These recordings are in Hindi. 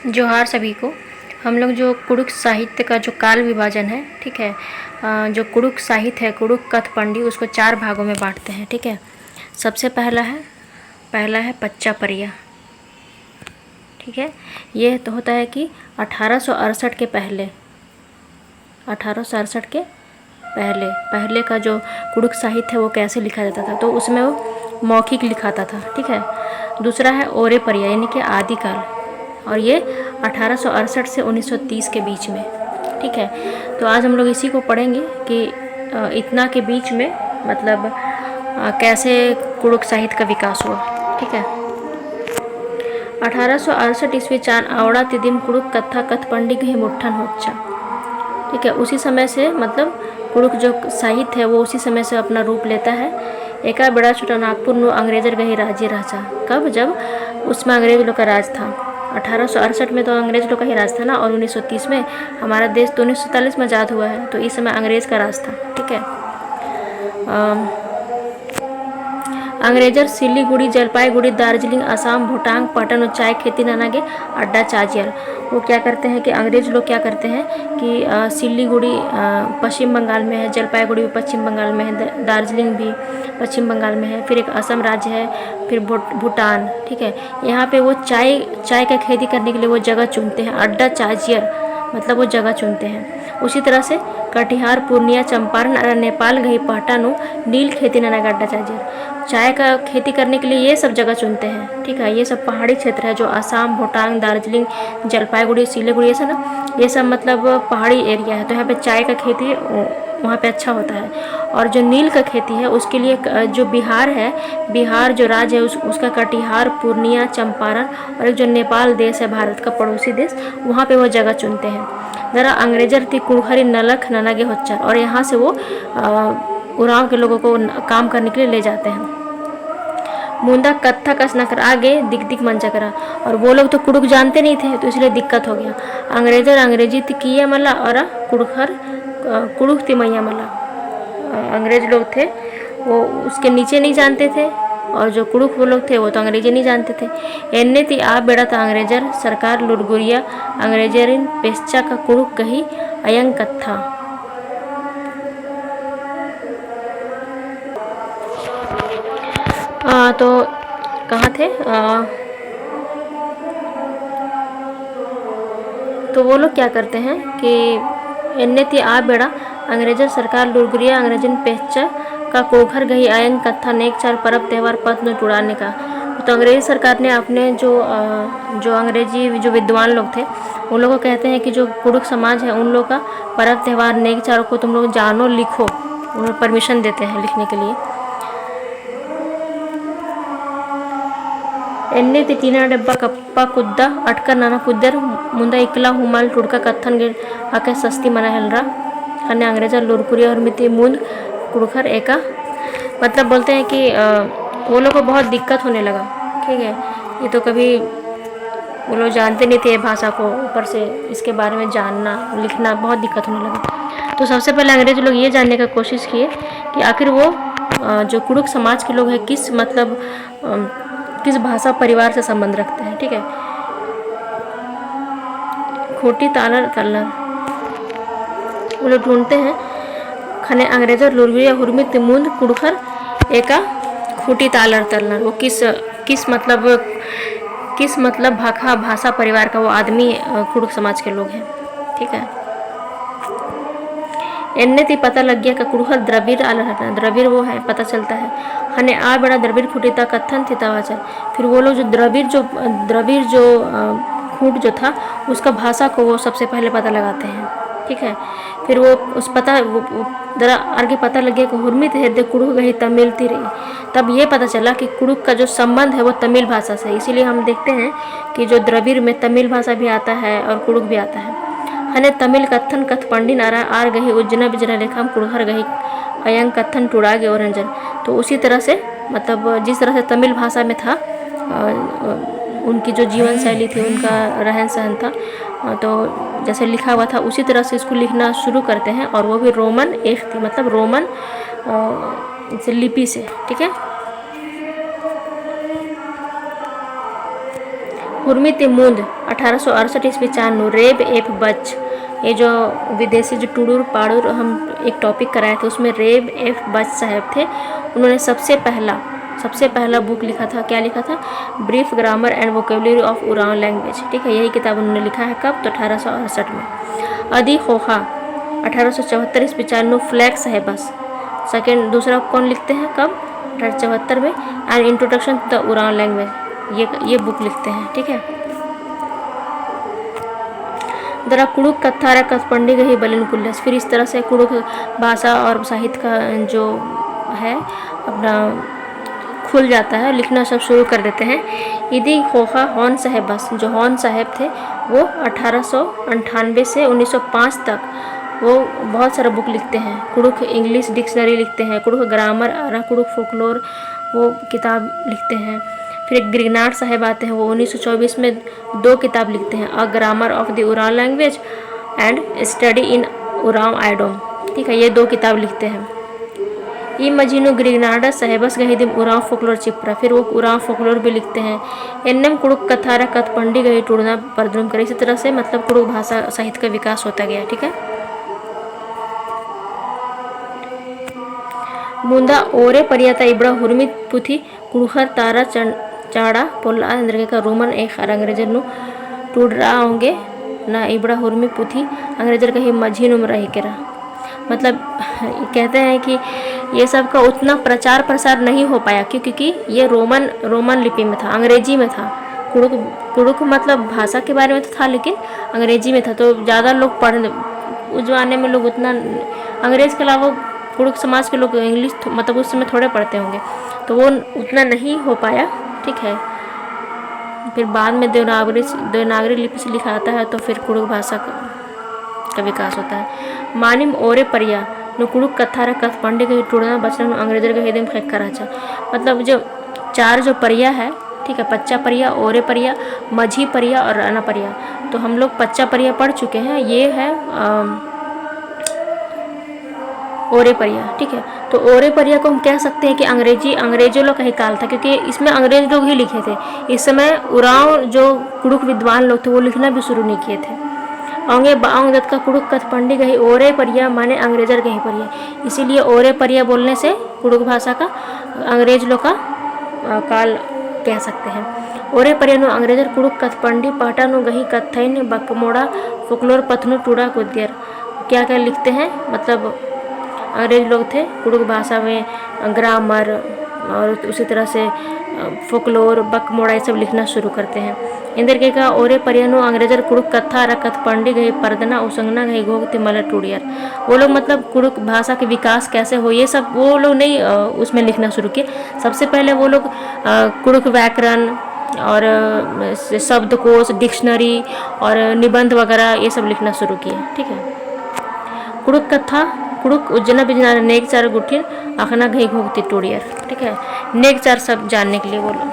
जोहार सभी को। हम लोग जो कुड़ुक साहित्य का जो काल विभाजन है, ठीक है, जो कुड़ुक साहित्य है, कुड़ुक कथ पंडी, उसको 4 भागों में बांटते हैं, ठीक है। सबसे पहला है पच्चा परिया, ठीक है। ये तो होता है कि 1868 के पहले, 1868 के पहले का जो कुड़ुक साहित्य है वो कैसे लिखा जाता था, तो उसमें वो मौखिक लिखाता था, ठीक है। दूसरा है ओरे परिया, यानी कि आदिकाल, और ये 1868 से 1930 के बीच में, ठीक है। तो आज हम लोग इसी को पढ़ेंगे कि इतना के बीच में मतलब कैसे कुड़ुक साहित्य का विकास हुआ, ठीक है। 1868 ईस्वी चान आवड़ा तिदिम कुड़ुक कथा कथ पंडित ही मुठ्ठन होच्छा, ठीक है। उसी समय से मतलब कुड़ुक जो साहित्य है वो उसी समय से अपना रूप लेता है। एका बड़ा छोटा नागपुर नो अंग्रेजर गही राज्य राजा, कब, जब उसमें अंग्रेज लोग का राज था। 1868 में तो अंग्रेज लोग का ही राज था ना, और 1930 में हमारा देश तो 1947 में आज़ाद हुआ है, तो इस समय अंग्रेज का राज था, ठीक है। अंग्रेजर सिलीगुड़ी, जलपाईगुड़ी, दार्जिलिंग, असम, भूटान, पटन और चाय खेती नानागे अड्डा चाजियर। वो क्या करते हैं कि अंग्रेज लोग क्या करते हैं कि सिलीगुड़ी पश्चिम बंगाल में है, जलपाईगुड़ी भी पश्चिम बंगाल में है, दार्जिलिंग भी पश्चिम बंगाल में है, फिर एक असम राज्य है, फिर भूटान, ठीक है। यहाँ पे वो चाय का खेती करने के लिए वो जगह चुनते हैं, अड्डा चाजियर मतलब वो जगह चुनते हैं। उसी तरह से कटिहार, पूर्णिया, चंपारण और नेपाल गई पहटानो नील खेती नाना अड्डा चाजियर। चाय का खेती करने के लिए ये सब जगह चुनते हैं, ठीक है। ये सब पहाड़ी क्षेत्र है, जो असम, भूटान, दार्जिलिंग, जलपाईगुड़ी, सिलीगुड़ी, ये सब ना, ये सब मतलब पहाड़ी एरिया है, तो यहाँ पे चाय का खेती वहाँ पे अच्छा होता है। और जो नील का खेती है उसके लिए जो बिहार है, बिहार जो राज्य है उसका कटिहार, पूर्णिया, चंपारण और एक जो नेपाल देश है, भारत का पड़ोसी देश, वहाँ पे वो जगह चुनते हैं। ज़रा अंग्रेजर थी कुड़हरी नलख ननागे होच्चर, और यहाँ से वो उरांव के लोगों को काम करने के लिए ले जाते हैं। मुंदा कत्था कस नकर आगे दिक दिक मंचा करा, और वो लोग तो कुड़ुक जानते नहीं थे, तो इसलिए दिक्कत हो गया। अंग्रेजर अंग्रेजी किया मला और कुड़ुक तिमैया मला। अंग्रेज लोग थे वो उसके नीचे नहीं जानते थे, और जो कुड़ुक वो लोग थे वो तो अंग्रेजी नहीं जानते थे। एन्ने ती आ बेड़ा था अंग्रेजर सरकार लुरगुरिया अंग्रेजरिन पेस्चा का कुड़ुक कही अयंग कत्था। तो कहाँ थे, तो वो लोग क्या करते हैं कि एन्ने ती आ बेड़ा अंग्रेजर सरकार लुरगुरिया अंग्रेजन पेच्चा का कोघर गई आयंग कत्था नेक चार परब त्यौहार पद न टुड़ाने का। तो अंग्रेज सरकार ने अपने जो अंग्रेजी जो विद्वान लोग थे उन लोगों को कहते हैं कि जो कुड़ुक समाज है उन लोग का परब त्यौहार नेक चारों को तुम लोग जानो लिखो, उन्हें परमिशन देते हैं लिखने के लिए। एन्ने तिटीना डब्बा कप्पा कुद्दा अटकर नाना कुद्दर मुंदा इकला हुमाल टुड़का कत्थन गिर आके सस्ती मना हेलरा खन्ने अंग्रेजा लुरकुरिया और मिति मुंद कुड़खर एका, मतलब बोलते हैं कि वो लोग को बहुत दिक्कत होने लगा, ठीक है। ये तो कभी वो लोग जानते नहीं थे भाषा को, ऊपर से इसके बारे में जानना लिखना बहुत दिक्कत होने लगा। तो सबसे पहले अंग्रेज लोग ये जानने का कोशिश किए कि आखिर वो जो कुड़ुक समाज के लोग हैं किस मतलब किस भाषा परिवार से संबंध रखते हैं, ठीक है। खोटी तालर तल्लर वो लोग ढूंढते हैं खने अंग्रेजर लुरगुरिया हुरमी तिमुंद कुड़खर एका खूटी तालर तल्लर, वो किस मतलब भाषा परिवार का वो आदमी कुड़ुक समाज के लोग हैं, ठीक है। एन्ने ती पता लग गया कि कुड़खर द्रविड़ आलर हटा, द्रविड़ वो है पता चलता है। हने आ बड़ा द्रविड़ खुटीता कत्थन थी तवाचर, फिर वो लोग जो द्रविड़ जो खूट जो था उसका भाषा को वो सबसे पहले पता लगाते हैं, ठीक है। फिर वो उस पता जरा आगे पता लग गया कि हुर्मित हृदय कुड़ुक गई तमिल ती रही, तब ये पता चला कि कुड़ुक का जो संबंध है वो तमिल भाषा से है। इसीलिए हम देखते हैं कि जो द्रविड़ में तमिल भाषा भी आता है और कुड़ुक भी आता है। हने तमिल कत्थन कथ पंडित आर गही उज्जना बिजना लेखा कुड़हर गही अयंग कत्थन टुड़ागे और रंजन। तो उसी तरह से मतलब जिस तरह से तमिल भाषा में था उनकी जो जीवन शैली थी, उनका रहन सहन था, तो जैसे लिखा हुआ था उसी तरह से इसको लिखना शुरू करते हैं, और वो भी रोमन एक थी, मतलब रोमन लिपि से, ठीक है। हुरमितिमुंद 1868 ईस्वी चानू, रेब एफ बच, ये जो विदेशी जो टुडूर पाड़ूर हम एक टॉपिक कराए थे उसमें रेब एफ बच साहब थे। उन्होंने सबसे पहला बुक लिखा था। क्या लिखा था? Brief grammar and vocabulary of Oraon language. ठीक है, यही किताब उन्होंने लिखा है। कब? तो 1868 में। अदी खोखा 1874 ईस्वी चानू, फ्लैग साहेबस सेकेंड, दूसरा कौन लिखते हैं? कब? 1874 में। And introduction to the Oraon language, ये बुक लिखते हैं। ठीक है। दरा कुड़ुक कत्थारा कथपंडी गही बलिन कुल्लस, फिर इस तरह से कुड़ुक भाषा और साहित्य का जो है अपना खुल जाता है, लिखना सब शुरू कर देते हैं। इदी खोखा हॉन साहेब बस, जो हॉन साहेब थे वो 1898 से 1905 तक वो बहुत सारा बुक लिखते हैं। कुड़ुक इंग्लिश डिक्शनरी लिखते हैं, कुड़ुक ग्रामर, आरा कुड़ुक फोकलोर वो किताब लिखते हैं। फिर एक ग्रिगनाट साहेब आते हैं, वो 1924 में 2 किताब लिखते हैं, a grammar of the Oraon language and study in Oraon idiom. ठीक है, ये 2 किताब लिखते हैं। ई मजीनो ग्रिगनाडा साहेबस गहिदिम उरांव फोकलोर चिप्रा, फिर वो उरांव फोकलोर भी लिखते हैं। एन्नम कुड़ुक कथारा कथपंडी गही टूड़ना परद्रुम करे, इसी तरह से मतलब कुड़ुक भाषा साहित्य का विकास होता गया। ठीक है। मुंदा ओरे परियाता इबड़ा हुर्मित पुथी कुड़ुखर तारा चाड़ा पोल्ला अंदर का रोमन एक अंग्रेजर टूट रहा होंगे ना इबड़ा हुर्मी पुथी अंग्रेजर का ही मझी नुम रही केरा। मतलब कहते हैं कि ये सब का उतना प्रचार प्रसार नहीं हो पाया क्योंकि ये रोमन लिपि में था, अंग्रेजी में था। कुड़ुक मतलब भाषा के बारे में तो था लेकिन अंग्रेजी में था, तो ज़्यादा लोग पढ़ उस जमाने में लोग उतना अंग्रेज के अलावा कुड़ुक समाज के लोग इंग्लिश मतलब उस समय थोड़े पढ़ते होंगे, तो वो उतना नहीं हो पाया। ठीक है। फिर बाद में देवनागरी लिपि से लिखा आता है तो फिर कुड़ुक भाषा का विकास होता है। मानिम ओरे परिया नो कुड़ुक कथारा कथ पंडे के टूड़ना बचना अंग्रेजर के हिदम फेंक कराचा, मतलब जो 4 जो परिया है, ठीक है, पच्चा परिया, ओरे परिया, मझी परिया और राना परिया। तो हम लोग पच्चा परिया पढ़ चुके हैं, ये है ओरे परिया। ठीक है, तो ओरे परिया को हम कह सकते हैं कि अंग्रेजों लोग का ही काल था क्योंकि इसमें अंग्रेज लोग ही लिखे थे। इस समय उरांव जो कुड़ुक विद्वान लोग थे वो लिखना भी शुरू नहीं किए थे। औंगे बांग दत्त का कुड़ुक कथ पंडी गही ओरे परिया माने अंग्रेजर गही परिया, इसीलिए ओरे परिया बोलने से कुड़ुक भाषा का अंग्रेज लोग का काल कह सकते हैं। ओरे परिया नो अंग्रेजर कुड़ुक कथ पंडी पाटा नो गही कथैन बकमोड़ा फोकलोर पथनु टूड़ा कुद्यर, क्या क्या लिखते हैं, मतलब अंग्रेज लोग थे कुड़ुक भाषा में ग्रामर और उसी तरह से फोकलोर बकमोड़ा ये सब लिखना शुरू करते हैं। इंदर के का ओरे परियनो अंग्रेजर कुड़ुक कथा रकथ पंडी गई परदना उसंगना गई गोगते मलर टूडियर, वो लोग मतलब कुड़ुक भाषा के विकास कैसे हो ये सब वो लोग नहीं उसमें लिखना शुरू किए। सबसे पहले वो लोग कुड़ुक व्याकरण और शब्दकोश, डिक्शनरी और निबंध वगैरह ये सब लिखना शुरू किए। ठीक है। कुड़ुक कथा कुड़ुक उज्जना बिजना नेक 4 गुठिन अखना घई घोगती टूडियर। ठीक है, नेक 4 सब जानने के लिए बोलो।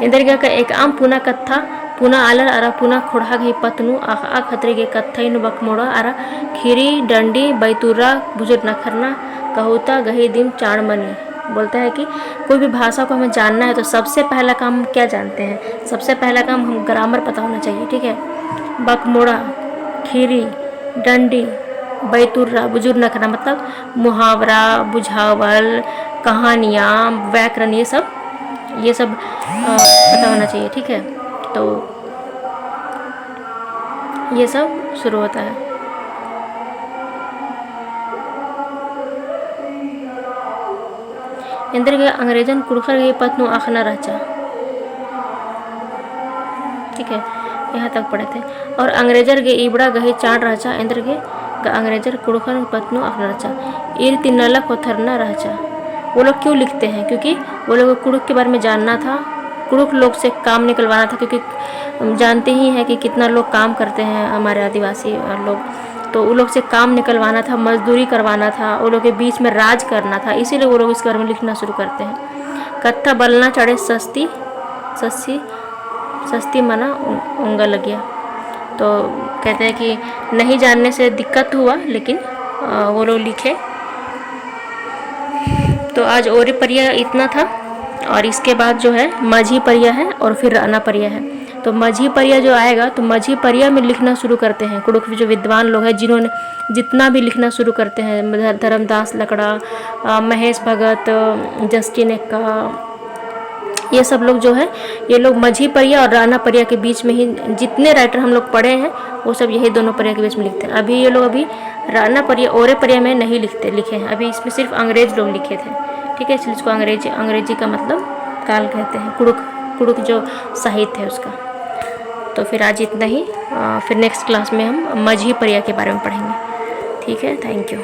इंदरगा का एक आम पुना कथा पुना आलर आरा पुना खोड़ा घई पतनु आ खतरे के कथैन बकमोड़ा आरा खीरी डंडी बैतुरा बुजुर्ग नखरना कहूता गही दिम चाणमनी। बोलता है कि कोई भी भाषा को हमें जानना है तो सबसे पहला काम क्या जानते हैं, सबसे पहला काम हम ग्रामर पता होना चाहिए। ठीक है। बकमोड़ा, खीरी, डंडी, बैतुर्रा, बुजुर्ग नखरा मतलब मुहावरा, बुझावल, कहानियाँ, व्याकरण ये सब पता होना चाहिए। ठीक है, तो ये सब शुरू होता है। इंदर के अंग्रेजन कुड़खर गई पत्नु आखना राचा। ठीक है, यहाँ तक पढ़े थे। और अंग्रेजर के इबड़ा गही चाण राचा इंद्र के अंग्रेजर कुड़खर पत्नु आखना राचा ईर तिन्नलक होथरना राचा। वो लोग क्यों लिखते हैं, क्योंकि वो लोग कुड़ुक के बारे में जानना था, कुड़ुक लोग से काम निकलवाना था, क्योंकि जानते ही हैं कि कितना लोग काम करते हैं हमारे आदिवासी लोग, तो वो लोग से काम निकलवाना था, मजदूरी करवाना था, वो लोग के बीच में राज करना था, इसीलिए वो लोग इसके बारे में लिखना शुरू करते हैं। कत्था बलना चढ़े सस्ती मना उंगा लग गया। तो कहते हैं कि नहीं जानने से दिक्कत हुआ लेकिन वो लोग लिखे। तो आज ओरे परिया इतना था। और इसके बाद जो है माझी परिया है और फिर राणा परिया है। तो माझी परिया जो आएगा तो माझी परिया में लिखना शुरू करते हैं कुड़ुख जो विद्वान लोग हैं, जिन्होंने जितना भी लिखना शुरू करते हैं, धर्मदास लकड़ा, महेश भगत, जस्टिन एक्का, ये सब लोग जो है, ये लोग माझी परिया और राणा परिया के बीच में ही जितने राइटर हम लोग पढ़े हैं वो सब यही दोनों परिया के बीच में लिखते हैं। अभी ये लोग अभी राणा परिया ओरे परिया में नहीं लिखे हैं, अभी इसमें सिर्फ अंग्रेज लोग लिखे थे। ठीक है, इसलिए इसको अंग्रेजी का मतलब काल कहते हैं, कुड़ुक जो साहित्य है उसका। तो फिर आज इतना ही, फिर नेक्स्ट क्लास में हम माझी परिया के बारे में पढ़ेंगे। ठीक है, थैंक यू।